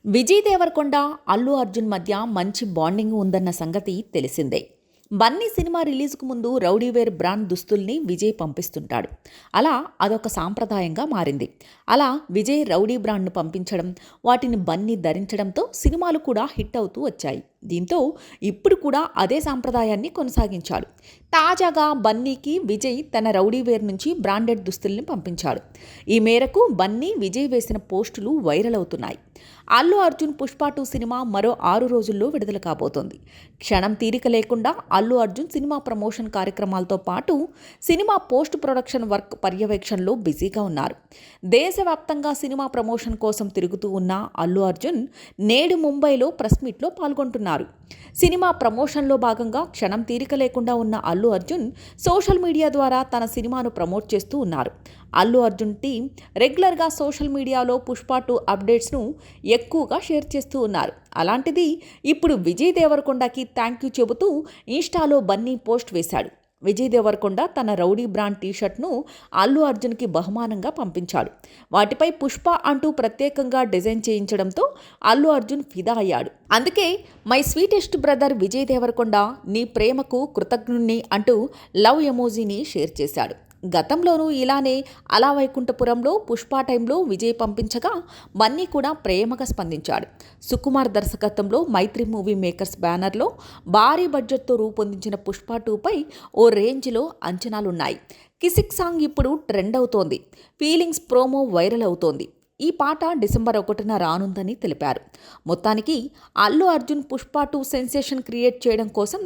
విజయ్ దేవరకొండ, అల్లు అర్జున్ మధ్య మంచి బాండింగ్ ఉందన్న సంగతి తెలిసిందే. బన్నీ సినిమా రిలీజ్కు ముందు రౌడీవేర్ బ్రాండ్ దుస్తుల్ని విజయ్ పంపిస్తుంటాడు. అలా అదొక సాంప్రదాయంగా మారింది. అలా విజయ్ రౌడీ బ్రాండ్ను పంపించడం, వాటిని బన్నీ ధరించడంతో సినిమాలు కూడా హిట్ అవుతూ వచ్చాయి. దీంతో ఇప్పుడు కూడా అదే సాంప్రదాయాన్ని కొనసాగించాడు. తాజాగా బన్నీకి విజయ్ తన రౌడీవేర్ నుంచి బ్రాండెడ్ దుస్తుల్ని పంపించాడు. ఈ మేరకు బన్నీ, విజయ్ వేసిన పోస్టులు వైరల్ అవుతున్నాయి. అల్లు అర్జున్ పుష్ప 2 సినిమా మరో 6 రోజుల్లో విడుదల కాబోతోంది. క్షణం తీరిక లేకుండా అల్లు అర్జున్ సినిమా ప్రమోషన్ కార్యక్రమాలతో పాటు సినిమా పోస్ట్ ప్రొడక్షన్ వర్క్ పర్యవేక్షణలో బిజీగా ఉన్నారు. దేశవ్యాప్తంగా సినిమా ప్రమోషన్ కోసం తిరుగుతూ ఉన్న అల్లు అర్జున్ నేడు ముంబైలో ప్రెస్ మీట్లో పాల్గొంటున్నారు. సినిమా ప్రమోషన్లో భాగంగా క్షణం తీరిక లేకుండా ఉన్న అల్లు అర్జున్ సోషల్ మీడియా ద్వారా తన సినిమాను ప్రమోట్ చేస్తూ ఉన్నారు. అల్లు అర్జున్ టీం రెగ్యులర్గా సోషల్ మీడియాలో పుష్ప 2 అప్డేట్స్ను ఎక్కువగా షేర్ చేస్తూ ఉన్నారు. అలాంటిది ఇప్పుడు విజయ్ దేవరకొండకి థ్యాంక్ యూ చెబుతూ ఇన్స్టాలో బన్నీ పోస్ట్ వేశాడు. విజయ్ దేవరకొండ తన రౌడీ బ్రాండ్ టీషర్ట్ను అల్లు అర్జున్కి బహుమానంగా పంపించాడు. వాటిపై పుష్ప అంటూ ప్రత్యేకంగా డిజైన్ చేయించడంతో అల్లు అర్జున్ ఫిదా అయ్యాడు. అందుకే my sweetest brother Vijay Deverakonda, నీ ప్రేమకు కృతజ్ఞుణ్ణి అంటూ లవ్ ఎమోజీని షేర్ చేశాడు. గతంలోనూ ఇలానే అలా వైకుంఠపురంలో పుష్ప టైంలో విజయ్ పంపించగా బన్నీ కూడా ప్రేమగా స్పందించాడు. సుకుమార్ దర్శకత్వంలో మైత్రి మూవీ మేకర్స్ బ్యానర్లో భారీ బడ్జెట్తో రూపొందించిన పుష్ప 2పై ఓ రేంజ్లో అంచనాలున్నాయి. కిసిక్ సాంగ్ ఇప్పుడు ట్రెండ్ అవుతోంది. ఫీలింగ్స్ ప్రోమో వైరల్ అవుతోంది. ఈ పాట డిసెంబర్ 1న రానుందని తెలిపారు. మొత్తానికి అల్లు అర్జున్ పుష్ప 2 సెన్సేషన్ క్రియేట్ చేయడం కోసం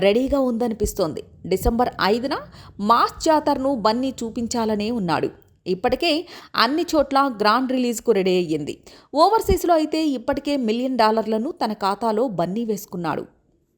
రెడీగా ఉందనిపిస్తోంది. డిసెంబర్ 5న మాస్ జాతరను బన్నీ చూపించాలనే ఉన్నాడు. ఇప్పటికే అన్ని చోట్ల గ్రాండ్ రిలీజ్కు రెడీ అయ్యింది. ఓవర్సీస్లో అయితే ఇప్పటికే $1 మిలియన్ తన ఖాతాలో బన్నీ వేసుకున్నాడు.